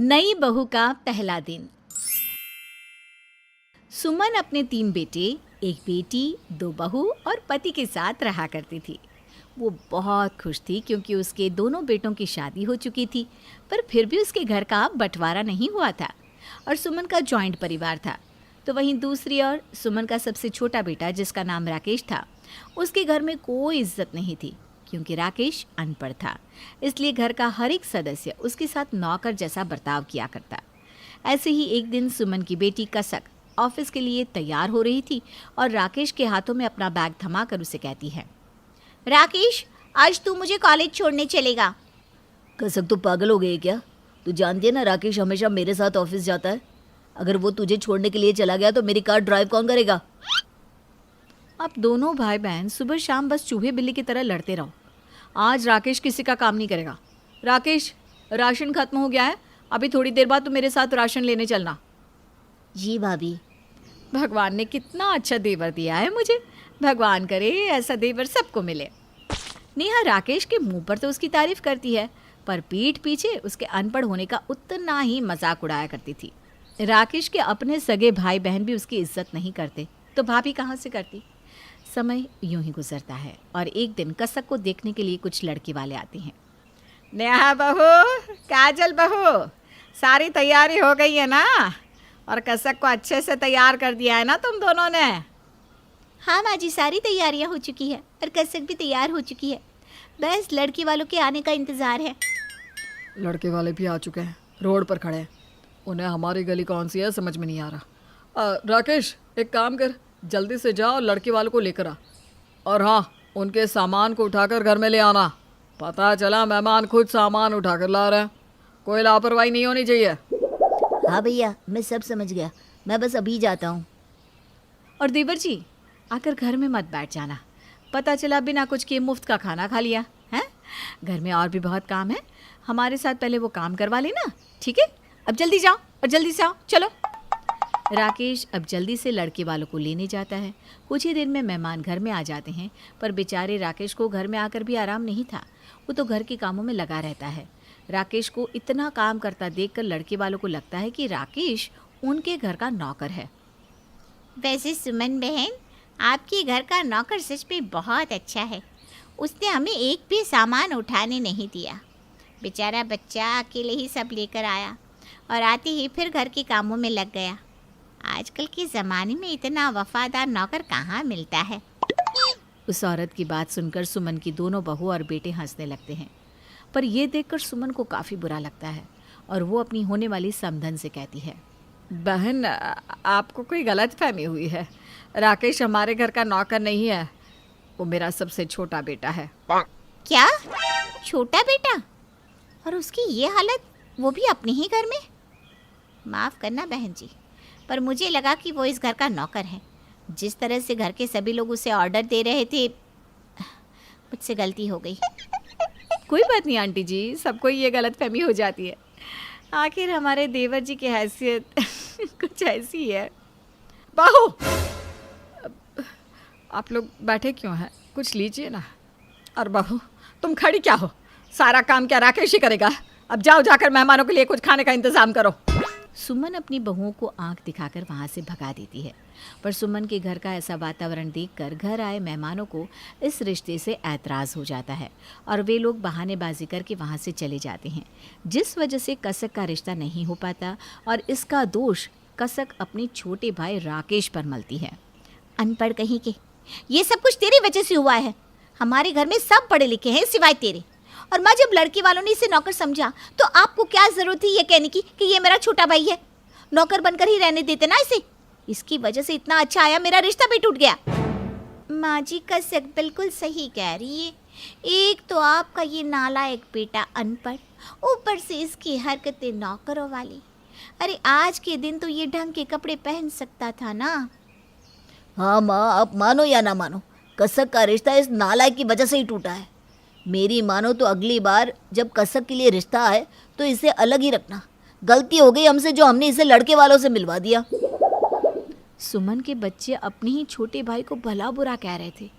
नई बहू का पहला दिन। सुमन अपने 3 बेटे, एक बेटी, 2 बहू और पति के साथ रहा करती थी। वो बहुत खुश थी क्योंकि उसके दोनों बेटों की शादी हो चुकी थी, पर फिर भी उसके घर का बंटवारा नहीं हुआ था और सुमन का जॉइंट परिवार था। तो वहीं दूसरी ओर सुमन का सबसे छोटा बेटा, जिसका नाम राकेश था, उसके घर में कोई इज्जत नहीं थी क्योंकि राकेश अनपढ़ था। इसलिए घर का हर एक सदस्य उसके साथ नौकर जैसा बर्ताव किया करता। ऐसे ही एक दिन सुमन की बेटी कसक ऑफिस के लिए तैयार हो रही थी और राकेश के हाथों में अपना बैग थमाकर उसे कहती है, राकेश, आज तू मुझे कॉलेज छोड़ने चलेगा। कसक तो पागल हो गई है क्या? तू जानती है ना, राकेश हमेशा मेरे साथ ऑफिस जाता है। अगर वो तुझे छोड़ने के लिए चला गया तो मेरी कार ड्राइव कौन करेगा? अब दोनों भाई बहन सुबह शाम बस चूहे बिल्ली की तरह लड़ते रहो। आज राकेश किसी का काम नहीं करेगा। राकेश, राशन खत्म हो गया है, अभी थोड़ी देर बाद तो मेरे साथ राशन लेने चलना। जी भाभी। भगवान ने कितना अच्छा देवर दिया है मुझे। भगवान करे ऐसा देवर सबको मिले। नेहा राकेश के मुंह पर तो उसकी तारीफ करती है, पर पीठ पीछे उसके अनपढ़ होने का उतना ही मजाक उड़ाया करती थी। राकेश के अपने सगे भाई बहन भी उसकी इज्जत नहीं करते, तो भाभी कहाँ से करती। समय यूं ही गुजरता है और एक दिन कसक को देखने के लिए कुछ लड़के वाले आते हैं। नेहा बहू, काजल बहू, सारी तैयारी हो गई है ना? और कसक को अच्छे से तैयार कर दिया है ना तुम दोनों ने? हाँ माँ जी, सारी तैयारियाँ हो चुकी है और कसक भी तैयार हो चुकी है। बस लड़की वालों के आने का इंतज़ार है। लड़के वाले भी आ चुके हैं, रोड पर खड़े हैं। उन्हें हमारी गली कौन सी है समझ में नहीं आ रहा। राकेश, एक काम कर, जल्दी से जा और लड़के वालों को लेकर आ। और हाँ, उनके सामान को उठाकर घर में ले आना। पता चला मेहमान खुद सामान उठाकर ला रहे हैं। कोई लापरवाही नहीं होनी चाहिए। हाँ भैया, मैं सब समझ गया। मैं बस अभी जाता हूँ। और देवर जी, आकर घर में मत बैठ जाना। पता चला बिना कुछ किए मुफ्त का खाना खा लिया है। घर में और भी बहुत काम है, हमारे साथ पहले वो काम करवा लेना, ठीक है? अब जल्दी जाओ और जल्दी से आओ, चलो। राकेश अब जल्दी से लड़के वालों को लेने जाता है। कुछ ही दिन में मेहमान घर में आ जाते हैं, पर बेचारे राकेश को घर में आकर भी आराम नहीं था। वो तो घर के कामों में लगा रहता है। राकेश को इतना काम करता देखकर लड़के वालों को लगता है कि राकेश उनके घर का नौकर है। वैसे सुमन बहन, आपके घर का नौकर सच में बहुत अच्छा है। उसने हमें एक भी सामान उठाने नहीं दिया। बेचारा बच्चा अकेले ही सब लेकर आया और आते ही फिर घर के कामों में लग गया। आजकल के ज़माने में इतना वफादार नौकर कहाँ मिलता है। उस औरत की बात सुनकर सुमन की दोनों बहू और बेटे हंसने लगते हैं, पर यह देखकर सुमन को काफ़ी बुरा लगता है और वो अपनी होने वाली समधन से कहती है, बहन, आपको कोई गलत फहमी हुई है। राकेश हमारे घर का नौकर नहीं है, वो मेरा सबसे छोटा बेटा है। क्या? छोटा बेटा? और उसकी ये हालत, वो भी अपने ही घर में? माफ़ करना बहन जी, पर मुझे लगा कि वो इस घर का नौकर है। जिस तरह से घर के सभी लोग उसे ऑर्डर दे रहे थे, मुझसे गलती हो गई। कोई बात नहीं आंटी जी, सबको ये गलत फहमी हो जाती है। आखिर हमारे देवर जी की हैसियत कुछ ऐसी है। बहू, आप लोग बैठे क्यों हैं? कुछ लीजिए ना। और बहू, तुम खड़ी क्या हो? सारा काम क्या राकेश ही करेगा? अब जाओ, जाकर मेहमानों के लिए कुछ खाने का इंतजाम करो। सुमन अपनी बहुओं को आंख दिखाकर वहाँ से भगा देती है, पर सुमन के घर का ऐसा वातावरण देखकर घर आए मेहमानों को इस रिश्ते से ऐतराज़ हो जाता है और वे लोग बहानेबाजी करके वहाँ से चले जाते हैं, जिस वजह से कसक का रिश्ता नहीं हो पाता और इसका दोष कसक अपने छोटे भाई राकेश पर मलती है। अनपढ़ कहीं के, ये सब कुछ तेरी वजह से हुआ है। हमारे घर में सब पढ़े लिखे हैं सिवाय तेरे। और माँ, जब लड़के वालों ने इसे नौकर समझा तो आपको क्या जरूरत थी ये कहने की कि ये मेरा छोटा भाई है? नौकर बनकर ही रहने देते ना इसे। इसकी वजह से इतना अच्छा आया मेरा रिश्ता भी टूट गया। माँ जी, कसक बिल्कुल सही कह रही है। एक तो आपका ये नालायक बेटा अनपढ़, ऊपर से इसकी हरकतें नौकरों वाली। अरे आज के दिन तो ये ढंग के कपड़े पहन सकता था ना। हाँ माँ, आप मानो या ना मानो, कसक का रिश्ता इस नालायक की वजह से ही टूटा है। मेरी मानो तो अगली बार जब कसक के लिए रिश्ता आए तो इसे अलग ही रखना। गलती हो गई हमसे जो हमने इसे लड़के वालों से मिलवा दिया। सुमन के बच्चे अपने ही छोटे भाई को भला बुरा कह रहे थे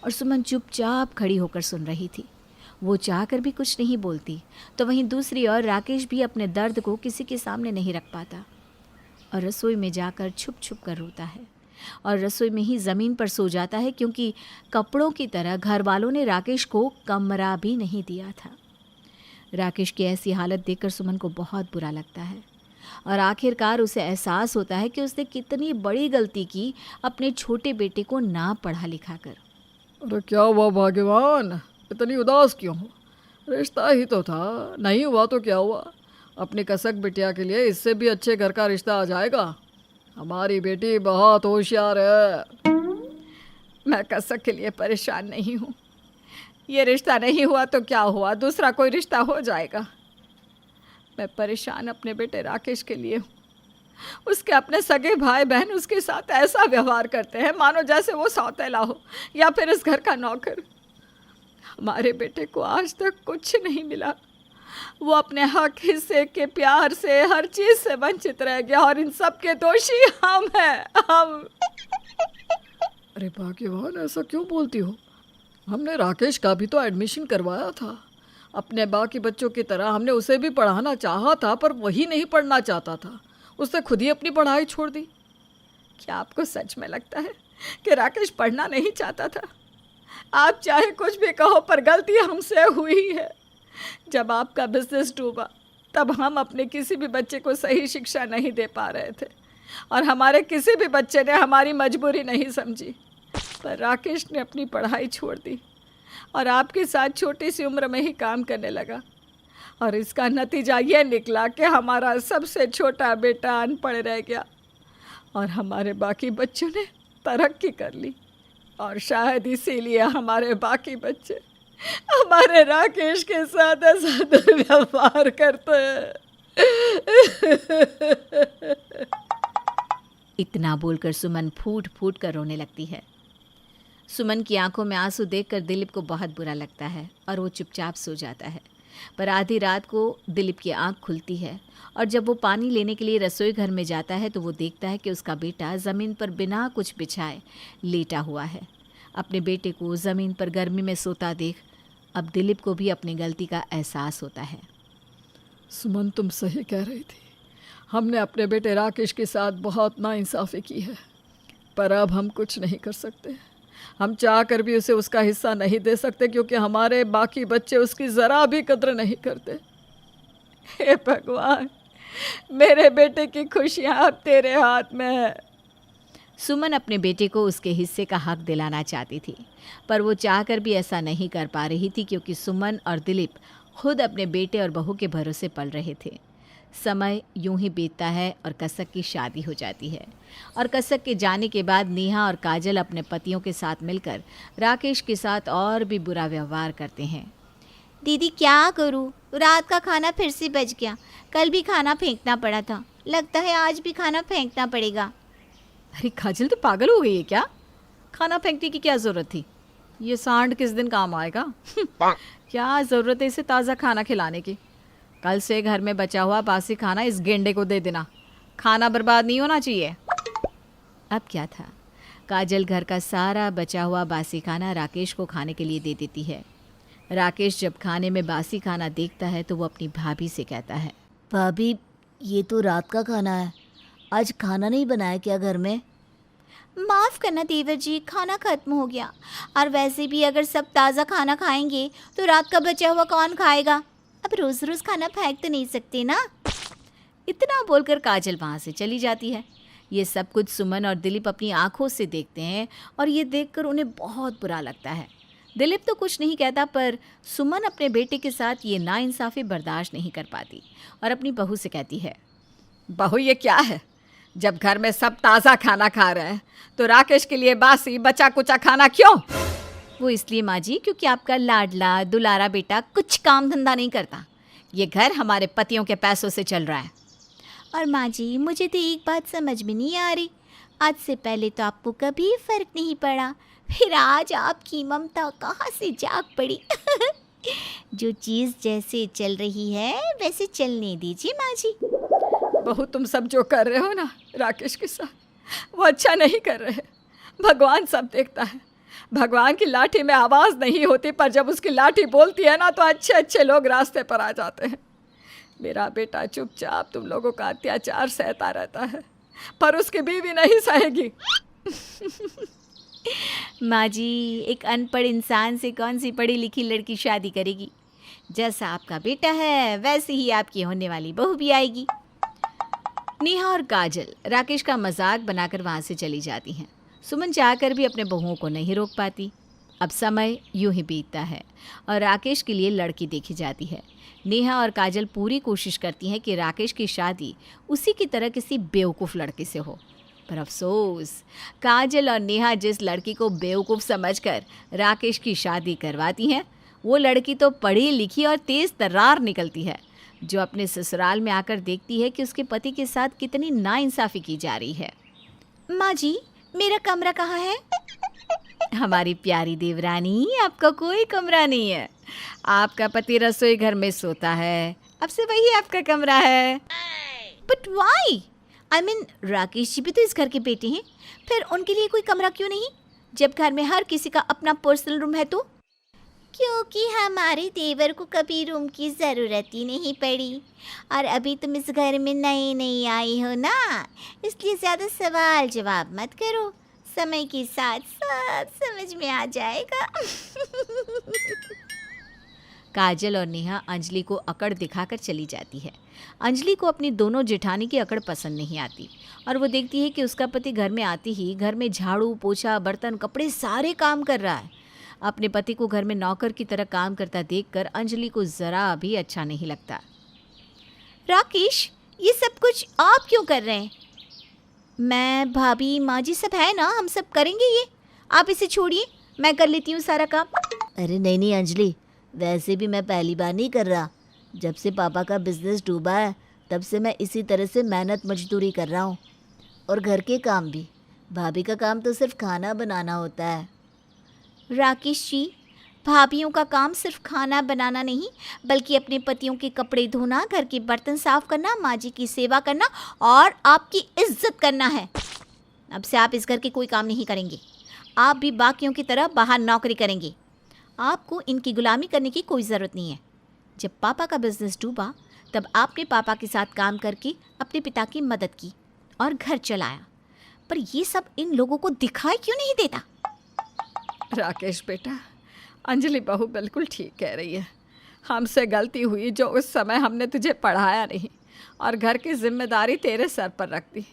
और सुमन चुपचाप खड़ी होकर सुन रही थी। वो चाहकर भी कुछ नहीं बोलती, तो वहीं दूसरी ओर राकेश भी अपने दर्द को किसी के सामने नहीं रख पाता और रसोई में जाकर छुप छुप कर रोता है और रसोई में ही ज़मीन पर सो जाता है, क्योंकि कपड़ों की तरह घर वालों ने राकेश को कमरा भी नहीं दिया था। राकेश की ऐसी हालत देखकर सुमन को बहुत बुरा लगता है और आखिरकार उसे एहसास होता है कि उसने कितनी बड़ी गलती की अपने छोटे बेटे को ना पढ़ा लिखा कर। अरे क्या हुआ भाग्यवान, इतनी उदास क्यों हो? रिश्ता ही तो था, नहीं हुआ तो क्या हुआ? अपनी कसक बिटिया के लिए इससे भी अच्छे घर का रिश्ता आ जाएगा। हमारी बेटी बहुत होशियार है। मैं कसक के लिए परेशान नहीं हूँ। ये रिश्ता नहीं हुआ तो क्या हुआ, दूसरा कोई रिश्ता हो जाएगा। मैं परेशान अपने बेटे राकेश के लिए हूँ। उसके अपने सगे भाई बहन उसके साथ ऐसा व्यवहार करते हैं मानो जैसे वो सौतेला हो या फिर इस घर का नौकर। हमारे बेटे को आज तक कुछ नहीं मिला। वो अपने हक हिस्से के प्यार से हर चीज से वंचित रह गया और इन सब के दोषी हम हैं, हम। अरे भाग्यवान, ऐसा क्यों बोलती हो? हमने राकेश का भी तो एडमिशन करवाया था। अपने बाकी बच्चों की तरह हमने उसे भी पढ़ाना चाहा था, पर वही नहीं पढ़ना चाहता था। उसने खुद ही अपनी पढ़ाई छोड़ दी। क्या आपको सच में लगता है कि राकेश पढ़ना नहीं चाहता था? आप चाहे कुछ भी कहो, पर गलती हमसे हुई है। जब आपका बिजनेस डूबा तब हम अपने किसी भी बच्चे को सही शिक्षा नहीं दे पा रहे थे और हमारे किसी भी बच्चे ने हमारी मजबूरी नहीं समझी। पर राकेश ने अपनी पढ़ाई छोड़ दी और आपके साथ छोटी सी उम्र में ही काम करने लगा और इसका नतीजा ये निकला कि हमारा सबसे छोटा बेटा अनपढ़ रह गया और हमारे बाकी बच्चों ने तरक्की कर ली। और शायद इसीलिए हमारे बाकी बच्चे हमारे राकेश के साथ ऐसा दुर्व्यवहार करते हैं। इतना बोलकर सुमन फूट फूट कर रोने लगती है। सुमन की आंखों में आंसू देखकर दिलीप को बहुत बुरा लगता है और वो चुपचाप सो जाता है। पर आधी रात को दिलीप की आंख खुलती है और जब वो पानी लेने के लिए रसोई घर में जाता है तो वो देखता है कि उसका बेटा ज़मीन पर बिना कुछ बिछाए लेटा हुआ है। अपने बेटे को ज़मीन पर गर्मी में सोता देख अब दिलीप को भी अपनी गलती का एहसास होता है। सुमन, तुम सही कह रही थी। हमने अपने बेटे राकेश के साथ बहुत नाइंसाफ़ी की है, पर अब हम कुछ नहीं कर सकते। हम चाह कर भी उसे उसका हिस्सा नहीं दे सकते, क्योंकि हमारे बाकी बच्चे उसकी ज़रा भी कद्र नहीं करते। हे भगवान, मेरे बेटे की खुशियाँ अब तेरे हाथ में है। सुमन अपने बेटे को उसके हिस्से का हक दिलाना चाहती थी, पर वो चाहकर भी ऐसा नहीं कर पा रही थी, क्योंकि सुमन और दिलीप खुद अपने बेटे और बहू के भरोसे पल रहे थे। समय यूं ही बीतता है और कसक की शादी हो जाती है और कसक के जाने के बाद नेहा और काजल अपने पतियों के साथ मिलकर राकेश के साथ और भी बुरा व्यवहार करते हैं। दीदी क्या करूँ, रात का खाना फिर से बच गया। कल भी खाना फेंकना पड़ा था, लगता है आज भी खाना फेंकना पड़ेगा। अरे काजल, तो पागल हो गई है क्या? खाना फेंकने की क्या ज़रूरत थी? ये सांड किस दिन काम आएगा? क्या ज़रूरत है इसे ताज़ा खाना खिलाने की? कल से घर में बचा हुआ बासी खाना इस गेंडे को दे देना। खाना बर्बाद नहीं होना चाहिए। अब क्या था, काजल घर का सारा बचा हुआ बासी खाना राकेश को खाने के लिए दे देती है। राकेश जब खाने में बासी खाना देखता है तो वो अपनी भाभी से कहता है, भाभी, ये तो रात का खाना है, आज खाना नहीं बनाया क्या घर में? माफ़ करना देवर जी, खाना ख़त्म हो गया। और वैसे भी अगर सब ताज़ा खाना खाएंगे तो रात का बचा हुआ कौन खाएगा? अब रोज़ रोज़ खाना फेंक तो नहीं सकते ना। इतना बोलकर काजल वहाँ से चली जाती है। ये सब कुछ सुमन और दिलीप अपनी आंखों से देखते हैं और ये देखकर उन्हें बहुत बुरा लगता है। दिलीप तो कुछ नहीं कहता, पर सुमन अपने बेटे के साथ ये नाइंसाफ़ी बर्दाश्त नहीं कर पाती और अपनी बहू से कहती है, बहू ये क्या है? जब घर में सब ताज़ा खाना खा रहे हैं तो राकेश के लिए बासी बचा कुचा खाना क्यों? वो इसलिए माँ जी, क्योंकि आपका लाडला दुलारा बेटा कुछ काम धंधा नहीं करता। ये घर हमारे पतियों के पैसों से चल रहा है। और माँ जी, मुझे तो एक बात समझ में नहीं आ रही। आज से पहले तो आपको कभी फ़र्क नहीं पड़ा, फिर आज आपकी ममता कहाँ से जाग पड़ी। जो चीज़ जैसे चल रही है वैसे चलने दीजिए माँ जी। बहू, तुम सब जो कर रहे हो ना राकेश के साथ, वो अच्छा नहीं कर रहे। भगवान सब देखता है। भगवान की लाठी में आवाज़ नहीं होती, पर जब उसकी लाठी बोलती है ना तो अच्छे अच्छे लोग रास्ते पर आ जाते हैं। मेरा बेटा चुपचाप तुम लोगों का अत्याचार सहता रहता है, पर उसकी बीवी नहीं सहेगी। माँ जी, एक अनपढ़ इंसान से कौन सी पढ़ी लिखी लड़की शादी करेगी? जैसा आपका बेटा है वैसे ही आपकी होने वाली बहू भी आएगी। नेहा और काजल राकेश का मजाक बनाकर वहाँ से चली जाती हैं। सुमन जाकर भी अपने बहुओं को नहीं रोक पाती। अब समय यूं ही बीतता है और राकेश के लिए लड़की देखी जाती है। नेहा और काजल पूरी कोशिश करती हैं कि राकेश की शादी उसी की तरह किसी बेवकूफ़ लड़के से हो, पर अफसोस काजल और नेहा जिस लड़की को बेवकूफ़ समझकर राकेश की शादी करवाती हैं, वो लड़की तो पढ़ी लिखी और तेज़ तर्रार निकलती है, जो अपने ससुराल में आकर देखती है कि उसके पति के साथ कितनी नाइंसाफ़ी की जा रही है। माँ जी, मेरा कमरा कहाँ है? हमारी प्यारी देवरानी, आपका कोई कमरा नहीं है। आपका पति रसोई घर में सोता है, अब से वही आपका कमरा है। But why? I mean, Rakesh ji भी तो इस घर के बेटे हैं, फिर उनके लिए कोई कमरा क्यों नहीं, जब घर में हर किसी का अपना पर्सनल रूम है तो? क्योंकि हमारे देवर को कभी रूम की ज़रूरत ही नहीं पड़ी, और अभी तुम इस घर में नई नई आई हो ना, इसलिए ज़्यादा सवाल जवाब मत करो, समय के साथ सब समझ में आ जाएगा। काजल और नेहा अंजलि को अकड़ दिखाकर चली जाती है। अंजलि को अपनी दोनों जेठानी की अकड़ पसंद नहीं आती और वो देखती है कि उसका पति घर में आते ही घर में झाड़ू पोछा बर्तन कपड़े सारे काम कर रहा है। अपने पति को घर में नौकर की तरह काम करता देखकर अंजलि को ज़रा भी अच्छा नहीं लगता। राकेश, ये सब कुछ आप क्यों कर रहे हैं? मैं, भाभी, माँ जी सब है ना, हम सब करेंगे ये, आप इसे छोड़िए, मैं कर लेती हूँ सारा काम। अरे नहीं नहीं अंजलि, वैसे भी मैं पहली बार नहीं कर रहा। जब से पापा का बिजनेस डूबा है तब से मैं इसी तरह से मेहनत मजदूरी कर रहा हूँ, और घर के काम भी। भाभी का काम तो सिर्फ खाना बनाना होता है। राकेश जी, भाभियों का काम सिर्फ खाना बनाना नहीं, बल्कि अपने पतियों के कपड़े धोना, घर के बर्तन साफ करना, माँ जी की सेवा करना और आपकी इज्जत करना है। अब से आप इस घर के कोई काम नहीं करेंगे, आप भी बाकियों की तरह बाहर नौकरी करेंगे। आपको इनकी गुलामी करने की कोई ज़रूरत नहीं है। जब पापा का बिजनेस डूबा तब आपने पापा के साथ काम करके अपने पिता की मदद की और घर चलाया, पर ये सब इन लोगों को दिखाई क्यों नहीं देता? राकेश बेटा, अंजलि बहू बिल्कुल ठीक कह रही है। हमसे गलती हुई जो उस समय हमने तुझे पढ़ाया नहीं और घर की जिम्मेदारी तेरे सर पर रख दी,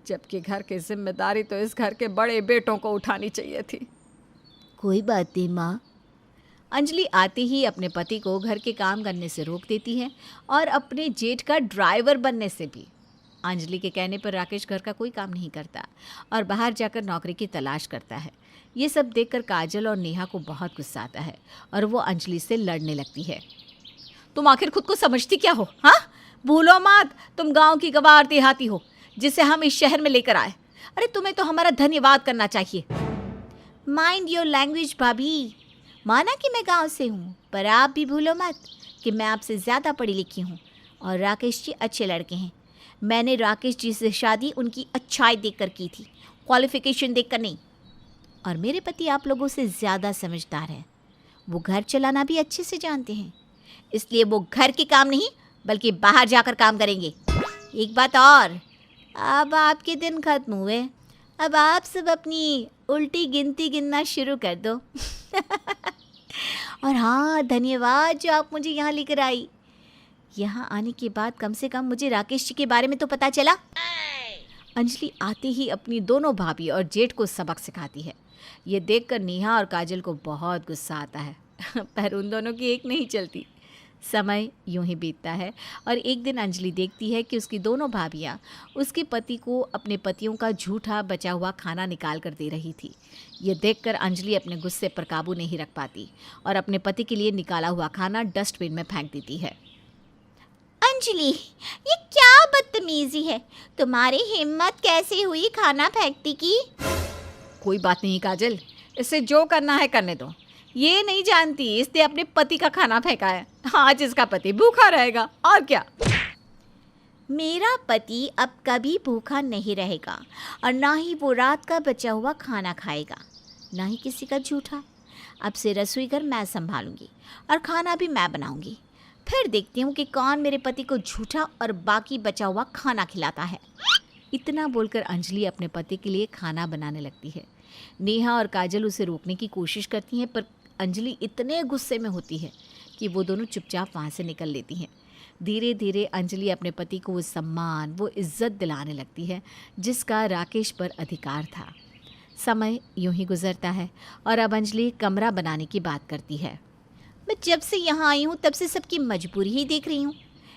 जबकि घर की जिम्मेदारी तो इस घर के बड़े बेटों को उठानी चाहिए थी। कोई बात नहीं माँ। अंजलि आते ही अपने पति को घर के काम करने से रोक देती है और अपने जेठ का ड्राइवर बनने से भी। अंजलि के कहने पर राकेश घर का कोई काम नहीं करता और बाहर जाकर नौकरी की तलाश करता है। ये सब देखकर काजल और नेहा को बहुत गुस्सा आता है और वो अंजलि से लड़ने लगती है। तुम आखिर खुद को समझती क्या हो? हाँ, भूलो मत, तुम गांव की गवार देहाती हो जिसे हम इस शहर में लेकर आए। अरे तुम्हें तो हमारा धन्यवाद करना चाहिए। माइंड योर लैंग्वेज भाभी। माना कि मैं गांव से हूँ, पर आप भी भूलो मत कि मैं आपसे ज़्यादा पढ़ी लिखी हूँ और राकेश जी अच्छे लड़के हैं। मैंने राकेश जी से शादी उनकी अच्छाई देखकर की थी, क्वालिफिकेशन देखकर नहीं। और मेरे पति आप लोगों से ज़्यादा समझदार हैं, वो घर चलाना भी अच्छे से जानते हैं, इसलिए वो घर के काम नहीं बल्कि बाहर जाकर काम करेंगे। एक बात और, अब आपके दिन खत्म हुए, अब आप सब अपनी उल्टी गिनती गिनना शुरू कर दो। और हाँ, धन्यवाद जो आप मुझे यहाँ लेकर आई। यहाँ आने के बाद कम से कम मुझे राकेश जी के बारे में तो पता चला। अंजलि आते ही अपनी दोनों भाभी और जेठ को सबक सिखाती है। ये देखकर नेहा और काजल को बहुत गुस्सा आता है पर उन दोनों की एक नहीं चलती। समय यूं ही बीतता है और एक दिन अंजलि देखती है कि उसकी दोनों भाभियाँ उसके पति को अपने पतियों का झूठा बचा हुआ खाना निकाल कर दे रही थी। ये देखकर अंजलि अपने गुस्से पर काबू नहीं रख पाती और अपने पति के लिए निकाला हुआ खाना डस्टबिन में फेंक देती है। अंजलि, ये क्या बदतमीजी है, तुम्हारी हिम्मत कैसे हुई खाना फेंकती की? कोई बात नहीं काजल, इससे जो करना है करने दो। ये नहीं जानती इसने अपने पति का खाना फेंका है, आज इसका पति भूखा रहेगा और क्या। मेरा पति अब कभी भूखा नहीं रहेगा और ना ही वो रात का बचा हुआ खाना खाएगा। ना ही किसी का झूठा। अब से रसोई घर मैं संभालूंगी और खाना भी मैं बनाऊंगी। फिर देखती हूँ कि कौन मेरे पति को झूठा और बाकी बचा हुआ खाना खिलाता है। इतना बोलकर अंजलि अपने पति के लिए खाना बनाने लगती है। नेहा और काजल उसे रोकने की कोशिश करती हैं, पर अंजलि इतने गुस्से में होती है कि वो दोनों चुपचाप वहाँ से निकल लेती हैं। धीरे धीरे अंजलि अपने पति को वो सम्मान, वो इज्जत दिलाने लगती है जिसका राकेश पर अधिकार था। समय यूं ही गुजरता है और अब अंजलि कमरा बनाने की बात करती है। मैं जब से यहाँ आई हूँ तब से सबकी मजबूरी ही देख रही हूँ,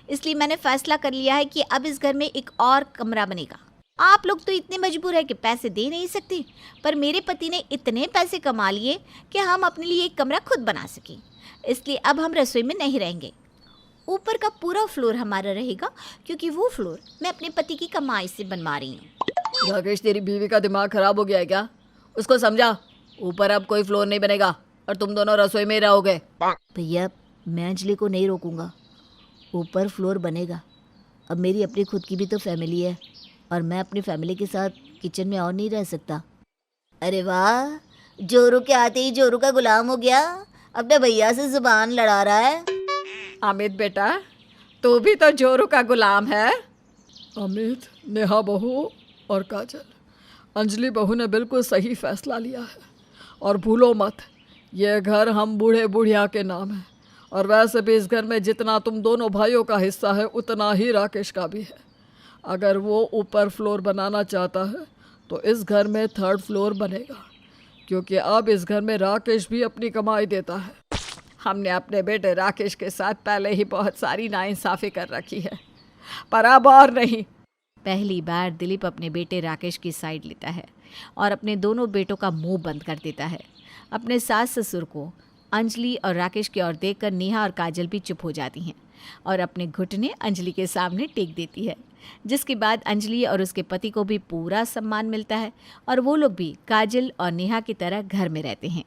इसलिए मैंने फैसला कर लिया है कि अब इस घर में एक और कमरा बनेगा। आप लोग तो इतने मजबूर है कि पैसे दे नहीं सकते, पर मेरे पति ने इतने पैसे कमा लिए कि हम अपने लिए एक कमरा खुद बना सकें। इसलिए अब हम रसोई में नहीं रहेंगे। ऊपर का पूरा फ्लोर हमारा रहेगा, क्योंकि वो फ्लोर मैं अपने पति की कमाई से बनवा रही हूँ। राकेश, तेरी बीवी का दिमाग खराब हो गया है क्या? उसको समझा, ऊपर अब कोई फ्लोर नहीं बनेगा और तुम दोनों रसोई में ही रहोगे। भैया, मैं अंजलि को नहीं रोकूंगा। ऊपर फ्लोर बनेगा। अब मेरी अपनी खुद की भी तो फैमिली है और मैं अपनी फैमिली के साथ किचन में और नहीं रह सकता। अरे वाह, जोरू के आते ही जोरू का गुलाम हो गया, अपने भैया से जुबान लड़ा रहा है। अमित बेटा, तू भी तो जोरू का गुलाम है। अमित, नेहा बहू और काजल, अंजलि बहू ने बिल्कुल सही फैसला लिया है। और भूलो मत, ये घर हम बूढ़े बुढ़िया के नाम है, और वैसे भी इस घर में जितना तुम दोनों भाइयों का हिस्सा है उतना ही राकेश का भी है। अगर वो ऊपर फ्लोर बनाना चाहता है तो इस घर में 3rd फ्लोर बनेगा, क्योंकि अब इस घर में राकेश भी अपनी कमाई देता है। हमने अपने बेटे राकेश के साथ पहले ही बहुत सारी नाइंसाफ़ी कर रखी है, पर अब और नहीं। पहली बार दिलीप अपने बेटे राकेश की साइड लेता है और अपने दोनों बेटों का मुंह बंद कर देता है। अपने सास ससुर को अंजलि और राकेश की ओर देखकर नेहा और काजल भी चुप हो जाती हैं और अपने घुटने अंजलि के सामने टेक देती है, जिसके बाद अंजलि और उसके पति को भी पूरा सम्मान मिलता है और वो लोग भी काजल और नेहा की तरह घर में रहते हैं।